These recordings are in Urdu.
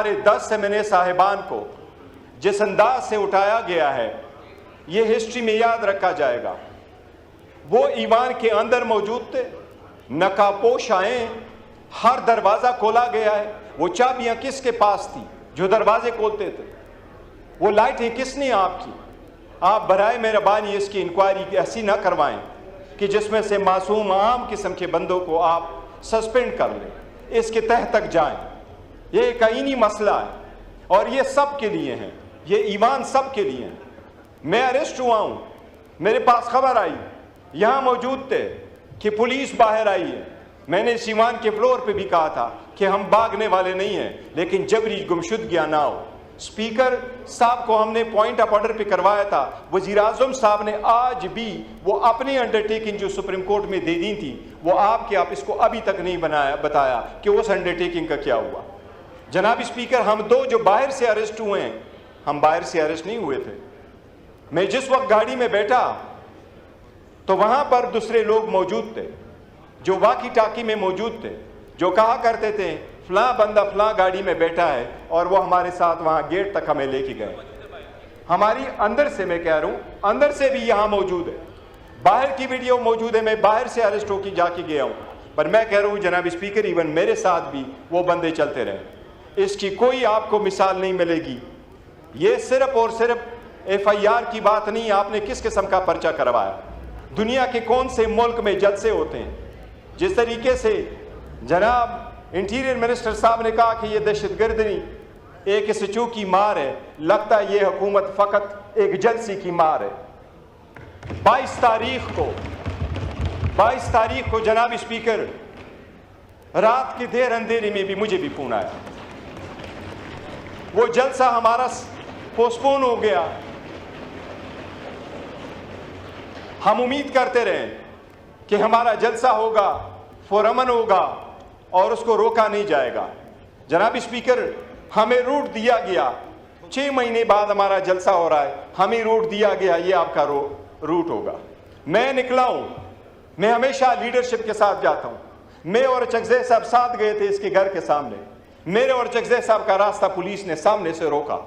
ہمارے 10 MNA صاحبان کو جس انداز سے اٹھایا گیا ہے یہ ہسٹری میں یاد رکھا جائے گا. وہ ایوان کے اندر موجود تھے, نقابپوش آئے, ہر دروازہ کھولا گیا ہے. وہ چابیاں کس کے پاس تھی جو دروازے کھولتے تھے؟ وہ لائٹیں کس نے آپ کی؟ آپ برائے مہربانی اس کی انکوائری ایسی نہ کروائیں کہ جس میں سے معصوم عام قسم کے بندوں کو آپ سسپینڈ کر لیں. اس کے تہ تک جائیں. یہ ایک آئینی مسئلہ ہے اور یہ سب کے لیے ہیں, یہ ایوان سب کے لیے ہیں. میں اریسٹ ہوا ہوں, میرے پاس خبر آئی, یہاں موجود تھے کہ پولیس باہر آئی ہے. میں نے اس ایوان کے فلور پہ بھی کہا تھا کہ ہم بھاگنے والے نہیں ہیں, لیکن جبری گمشدگیاں نہ ہو. اسپیکر صاحب کو ہم نے پوائنٹ آف آرڈر پہ کروایا تھا. وزیر اعظم صاحب نے آج بھی وہ اپنی انڈرٹیکنگ جو سپریم کورٹ میں دے دی تھی وہ آپ اس کو ابھی تک نہیں بتایا کہ اس انڈرٹیکنگ کا کیا ہوا. جناب اسپیکر, ہم دو جو باہر سے اریسٹ ہوئے ہیں, ہم باہر سے اریسٹ نہیں ہوئے تھے. میں جس وقت گاڑی میں بیٹھا تو وہاں پر دوسرے لوگ موجود تھے جو واکی ٹاکی میں موجود تھے, جو کہا کرتے تھے فلاں بندہ فلاں گاڑی میں بیٹھا ہے, اور وہ ہمارے ساتھ وہاں گیٹ تک ہمیں لے کے گئے. ہماری اندر سے, میں کہہ رہا ہوں اندر سے بھی یہاں موجود ہے, باہر کی ویڈیو موجود ہے. میں باہر سے اریسٹ ہو کے جا کے گیا ہوں, پر میں کہہ رہا ہوں جناب اسپیکر ایون میرے ساتھ بھی وہ بندے چلتے رہے. اس کی کوئی آپ کو مثال نہیں ملے گی. یہ صرف اور صرف FIR کی بات نہیں, آپ نے کس قسم کا پرچہ کروایا. دنیا کے کون سے ملک میں جلسے ہوتے ہیں؟ جس طریقے سے جناب انٹیریئر منسٹر صاحب نے کہا کہ یہ دہشت گردی ایک سچو کی مار ہے, لگتا ہے یہ حکومت فقط ایک جلسی کی مار ہے. 22 تاریخ کو جناب اسپیکر رات کے دیر اندھیرے میں بھی مجھے بھی فون آیا. وہ جلسہ ہمارا پوسٹپون ہو گیا. ہم امید کرتے رہے کہ ہمارا جلسہ ہوگا, پرامن ہوگا اور اس کو روکا نہیں جائے گا. جناب اسپیکر, ہمیں روٹ دیا گیا, 6 مہینے بعد ہمارا جلسہ ہو رہا ہے, ہمیں روٹ دیا گیا یہ آپ کا روٹ ہوگا. میں نکلا ہوں, میں ہمیشہ لیڈرشپ کے ساتھ جاتا ہوں. میں اور چکزے صاحب ساتھ گئے تھے اس کے گھر کے سامنے. میرے اور چکزے صاحب کا راستہ پولیس نے سامنے سے روکا.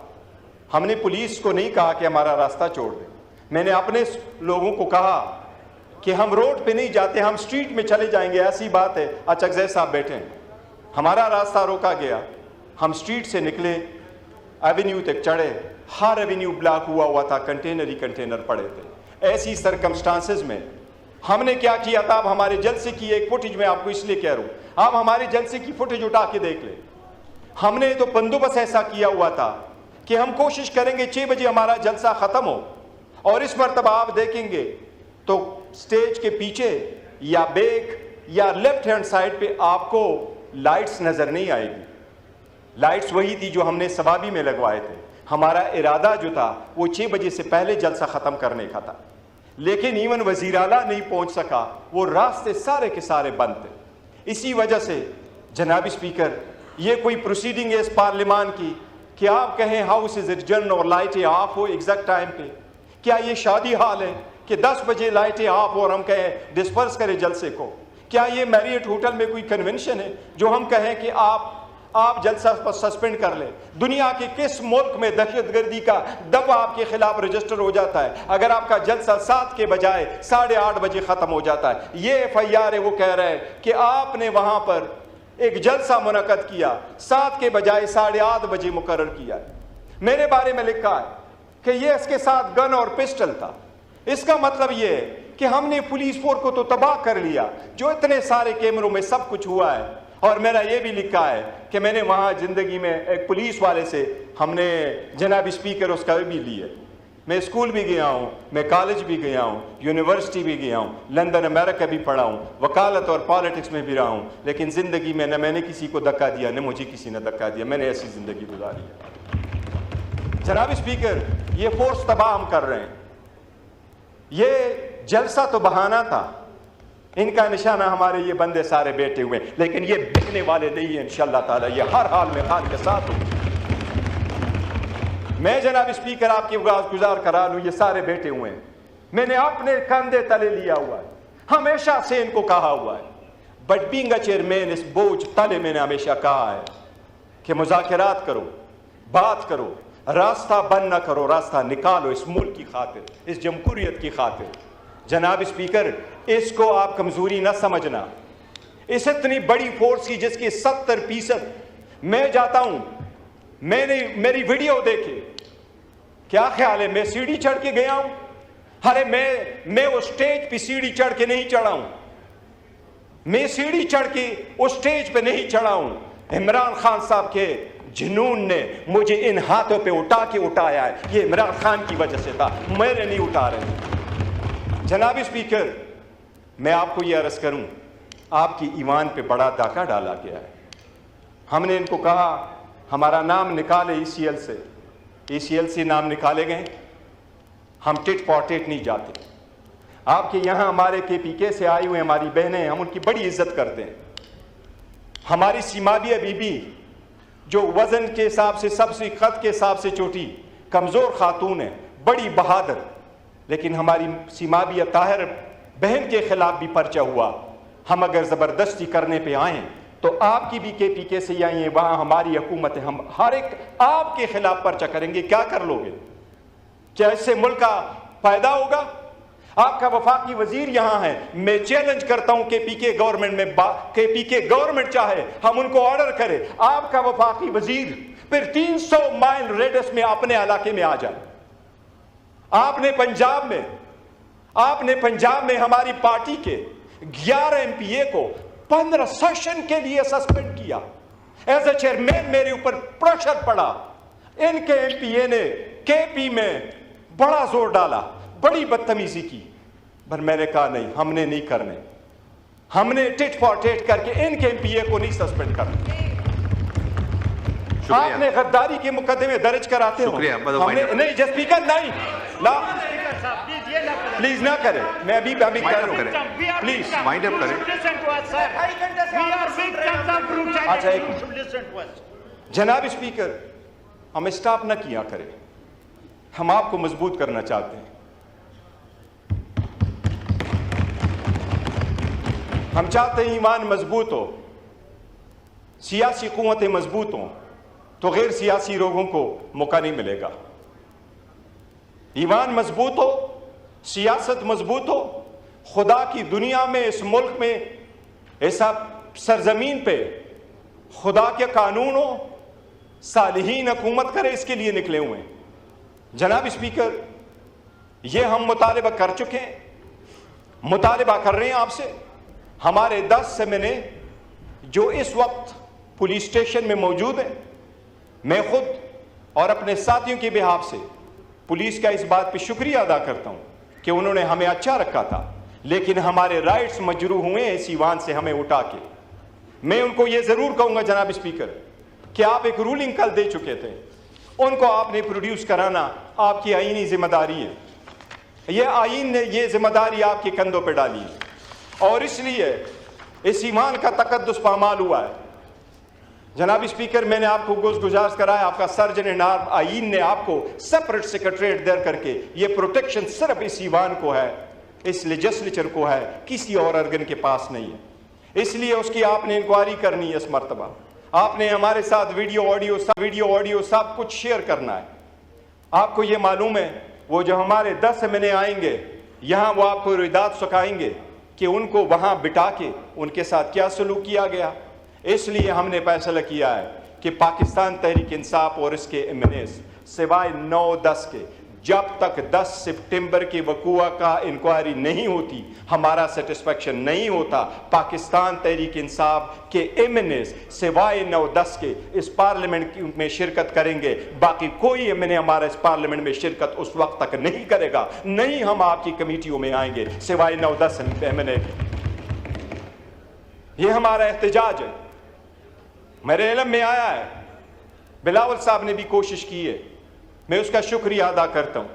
ہم نے پولیس کو نہیں کہا کہ ہمارا راستہ چھوڑ دیں. میں نے اپنے لوگوں کو کہا کہ ہم روڈ پہ نہیں جاتے, ہم سٹریٹ میں چلے جائیں گے. ایسی بات ہے, چکزے صاحب بیٹھے ہیں. ہمارا راستہ روکا گیا, ہم سٹریٹ سے نکلے, ایونیو تک چڑھے. ہر ایونیو بلاک ہوا تھا, کنٹینر ہی کنٹینر پڑے تھے. ایسی سرکمسٹانسز میں ہم نے کیا کیا تھا؟ اب ہمارے جلسے کی ایک فوٹیج میں آپ کو اس لیے کہہ رہا ہوں, آپ ہمارے جلسے کی فوٹیج اٹھا کے دیکھ لیں. ہم نے تو بندوبست ایسا کیا ہوا تھا کہ ہم کوشش کریں گے 6 بجے ہمارا جلسہ ختم ہو, اور اس مرتبہ آپ دیکھیں گے تو سٹیج کے پیچھے یا بیک یا لیفٹ ہینڈ سائڈ پہ آپ کو لائٹس نظر نہیں آئے گی. لائٹس وہی تھی جو ہم نے ثوابی میں لگوائے تھے. ہمارا ارادہ جو تھا وہ 6 بجے سے پہلے جلسہ ختم کرنے کا تھا, لیکن ایون وزیر اعلیٰ نہیں پہنچ سکا. وہ راستے سارے کے سارے بند تھے. اسی وجہ سے جناب اسپیکر, یہ کوئی پروسیڈنگ ہے اس پارلیمان کی کہ آپ کہیں ہاؤس از ایڈجرن اور لائٹیں آف ہو ایگزیکٹ ٹائم پہ؟ کیا یہ شادی حال ہے کہ 10 بجے لائٹیں آف اور ہم کہیں ڈسپرس کریں جلسے کو؟ کیا یہ میریٹ ہوٹل میں کوئی کنونشن ہے جو ہم کہیں کہ آپ جلسہ سسپینڈ کر لیں؟ دنیا کے کس ملک میں دہشت گردی کا دعویٰ آپ کے خلاف رجسٹر ہو جاتا ہے اگر آپ کا جلسہ 7 کے بجائے 8:30 بجے ختم ہو جاتا ہے؟ یہ FIR ہے. وہ کہہ رہے ہیں کہ آپ نے وہاں پر ایک جلسہ منعقد کیا, 7 کے بجائے 8:30 بجے مقرر کیا. میرے بارے میں لکھا ہے کہ یہ اس کے ساتھ گن اور پسٹل تھا. اس کا مطلب یہ ہے کہ ہم نے پولیس فورس کو تو تباہ کر لیا جو اتنے سارے کیمروں میں سب کچھ ہوا ہے. اور میرا یہ بھی لکھا ہے کہ میں نے وہاں زندگی میں ایک پولیس والے سے ہم نے جناب اسپیکر اس کا بھی لی ہے. میں اسکول بھی گیا ہوں, میں کالج بھی گیا ہوں, یونیورسٹی بھی گیا ہوں, لندن امریکہ بھی پڑھا ہوں, وکالت اور پالیٹکس میں بھی رہا ہوں, لیکن زندگی میں نہ میں نے کسی کو دھکا دیا نہ مجھے کسی نے دھکا دیا. میں نے ایسی زندگی گزاری ہے. جناب اسپیکر, یہ فورس تباہ ہم کر رہے ہیں. یہ جلسہ تو بہانہ تھا, ان کا نشانہ ہمارے یہ بندے سارے بیٹھے ہوئے ہیں, لیکن یہ بکنے والے نہیں ہیں انشاءاللہ تعالی. یہ ہر حال میں خان کے ساتھ ہوں. میں جناب اسپیکر آپ کی گزار کرا لوں, یہ سارے بیٹھے ہوئے ہیں. میں نے اپنے کندھے تلے لیا ہوا ہے, ہمیشہ سے ان کو کہا ہوا ہے. بٹ بینگ اے چیئرمین اس بوجھ تلے میں نے ہمیشہ کہا ہے کہ مذاکرات کرو, بات کرو, راستہ بند نہ کرو, راستہ نکالو اس ملک کی خاطر, اس جمہوریت کی خاطر. جناب اسپیکر, اس کو آپ کمزوری نہ سمجھنا. اس اتنی بڑی فورس کی جس کی 70% میں جاتا ہوں, میں نے میری ویڈیو دیکھے, کیا خیال ہے میں سیڑھی چڑھ کے گیا ہوں؟ ارے میں اس سٹیج پہ سیڑھی چڑھ کے نہیں چڑھا ہوں, میں سیڑھی چڑھ کے اس سٹیج پہ نہیں چڑھا ہوں. عمران خان صاحب کے جنون نے مجھے ان ہاتھوں پہ اٹھا کے اٹھایا ہے, یہ عمران خان کی وجہ سے تھا, میرے نہیں اٹھا رہے. جناب اسپیکر, میں آپ کو یہ عرض کروں, آپ کی ایمان پہ بڑا ڈاکہ ڈالا گیا ہے. ہم نے ان کو کہا ہمارا نام نکالے ECL سے, ECL سے نام نکالے گئے. ہم ٹٹ فار ٹٹ نہیں جاتے. آپ کے یہاں ہمارے KPK سے آئی ہوئے ہماری بہنیں, ہم ان کی بڑی عزت کرتے ہیں. ہماری سیمابیہ بی بی جو وزن کے حساب سے سب سے قد کے حساب سے چھوٹی کمزور خاتون ہے, بڑی بہادر, لیکن ہماری سیمابیہ طاہر بہن کے خلاف بھی پرچہ ہوا. ہم اگر زبردستی کرنے پہ آئیں تو آپ کی بھی KPK سے آئی ہیں, وہاں ہماری حکومت ہے, ہم ہر ایک آپ کے خلاف پرچہ کریں گے. کیا کر لو گے؟ کیا اس سے ملک کا فائدہ ہوگا؟ آپ کا وفاقی وزیر یہاں ہے, میں چیلنج کرتا ہوں KPK گورنمنٹ میں, KPK گورنمنٹ چاہے ہم ان کو آرڈر کرے, آپ کا وفاقی وزیر پھر 300 مائل ریڈس میں اپنے علاقے میں آ جائے. آپ نے پنجاب میں ہماری پارٹی کے 11 MPA کو 15 سیشن کے لیے سسپینڈ کیا. ایز اے چیئرمین میرے اوپر پریشر پڑا, ان کے MPA نے KP میں بڑا زور ڈالا, بڑی بدتمیزی کی, پر میں نے کہا نہیں, ہم نے نہیں کرنے. ہم نے ٹٹ فار ٹٹ کر کے ان کے MPA کو نہیں سسپینڈ کرنا. آپ نے غداری کے مقدمے درج کراتے ہو, نہیں جس اسپیکر نہیں, پلیز نہ کریں, میں ابھی کر رہا ہوں, پلیز مائنڈ اپ کریں. اچھا ایک جناب اسپیکر, ہم اسٹاپ نہ کیا کریں, ہم آپ کو مضبوط کرنا چاہتے ہیں. ہم چاہتے ہیں ایمان مضبوط ہو, سیاسی قوتیں مضبوط ہوں, تو غیر سیاسی لوگوں کو موقع نہیں ملے گا. ایمان مضبوط ہو, سیاست مضبوط ہو, خدا کی دنیا میں, اس ملک میں, ایسا سرزمین پہ خدا کے قانون ہو, صالحین حکومت کرے, اس کے لیے نکلے ہوئے ہیں. جناب اسپیکر, یہ ہم مطالبہ کر چکے ہیں, مطالبہ کر رہے ہیں آپ سے. ہمارے 10 سیمنے جو اس وقت پولیس اسٹیشن میں موجود ہیں, میں خود اور اپنے ساتھیوں کے بہاف سے پولیس کا اس بات پہ شکریہ ادا کرتا ہوں کہ انہوں نے ہمیں اچھا رکھا تھا, لیکن ہمارے رائٹس مجروح ہوئے ہیں اس ایوان سے ہمیں اٹھا کے. میں ان کو یہ ضرور کہوں گا جناب اسپیکر کہ آپ ایک رولنگ کل دے چکے تھے, ان کو آپ نے پروڈیوس کرانا آپ کی آئینی ذمہ داری ہے. یہ آئین نے یہ ذمہ داری آپ کے کندھوں پہ ڈالی ہے, اور اس لیے اس ایمان کا تقدس پامال ہوا ہے. جناب اسپیکر, میں نے آپ کو گزارش کرا ہے, آپ کا سرجن ان آئین نے آپ کو سپریٹ سیکریٹریٹ در کر کے یہ پروٹیکشن صرف اس ایوان کو ہے, اس لیجسلیچر کو ہے, کسی اور ارگن کے پاس نہیں ہے. اس لیے اس کی آپ نے انکوائری کرنی ہے. اس مرتبہ آپ نے ہمارے ساتھ ویڈیو آڈیو سب کچھ شیئر کرنا ہے. آپ کو یہ معلوم ہے, وہ جو ہمارے 10 مہینے آئیں گے یہاں, وہ آپ کو روایات سکھائیں گے کہ ان کو وہاں بٹا کے ان کے ساتھ کیا سلوک کیا گیا. اس لیے ہم نے فیصلہ کیا ہے کہ پاکستان تحریک انصاف اور اس کے MNAs سوائے 9-10 کے, جب تک 10 سپٹمبر کے وقوع کا انکوائری نہیں ہوتی ہمارا سیٹسفیکشن نہیں ہوتا. پاکستان تحریک انصاف کے MNAs سوائے 9-10 کے اس پارلیمنٹ میں شرکت کریں گے. باقی کوئی MNA ہمارا اس پارلیمنٹ میں شرکت اس وقت تک نہیں کرے گا. نہیں ہم آپ کی کمیٹیوں میں آئیں گے سوائے 9-10 MNA. یہ ہمارا احتجاج ہے. میرے علم میں آیا ہے بلاول صاحب نے بھی کوشش کی ہے, میں اس کا شکریہ ادا کرتا ہوں.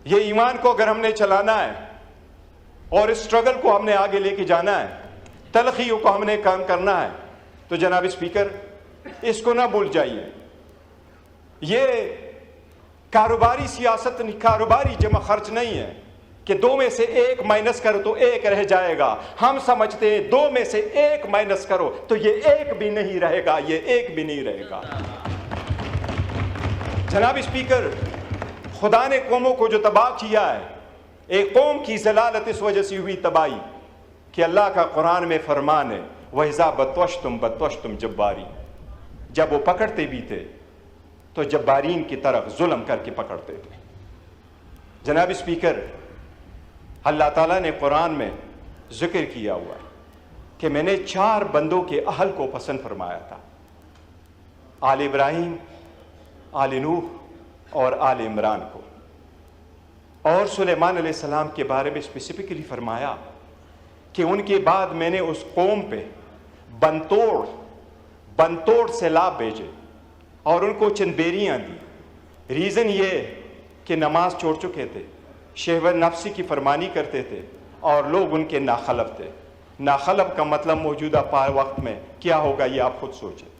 یہ ایمان کو اگر ہم نے چلانا ہے اور اس سٹرگل کو ہم نے آگے لے کے جانا ہے, تلخیوں کو ہم نے کام کرنا ہے, تو جناب اسپیکر اس کو نہ بھول جائیے. یہ کاروباری سیاست, کاروباری جمع خرچ نہیں ہے کہ 2 میں سے 1 مائنس کرو تو 1 رہ جائے گا. ہم سمجھتے ہیں 2 میں سے 1 مائنس کرو تو یہ 1 بھی نہیں رہے گا, یہ 1 بھی نہیں رہے گا. جناب اسپیکر, خدا نے قوموں کو جو تباہ کیا ہے, ایک قوم کی ضلالت اس وجہ سے ہوئی تباہی کہ اللہ کا قرآن میں فرمان ہے وَإِذَا بَطَّشْتُمْ بَطَّشْتُمْ جَبَّارِينَ. جب وہ پکڑتے بھی تھے تو جبارین کی طرف ظلم کر کے پکڑتے تھے. جناب اسپیکر, اللہ تعالیٰ نے قرآن میں ذکر کیا ہوا ہے کہ میں نے 4 بندوں کے اہل کو پسند فرمایا تھا, آل ابراہیم, آل نوح اور آل عمران کو. اور سلیمان علیہ السلام کے بارے میں اسپیسیفکلی فرمایا کہ ان کے بعد میں نے اس قوم پہ بنتوڑ سیلاب بھیجے اور ان کو چند بیریاں دی. ریزن یہ کہ نماز چھوڑ چکے تھے, شہوت نفسی کی فرمانی کرتے تھے اور لوگ ان کے ناخلف تھے. ناخلف کا مطلب موجودہ وقت میں کیا ہوگا یہ آپ خود سوچیں.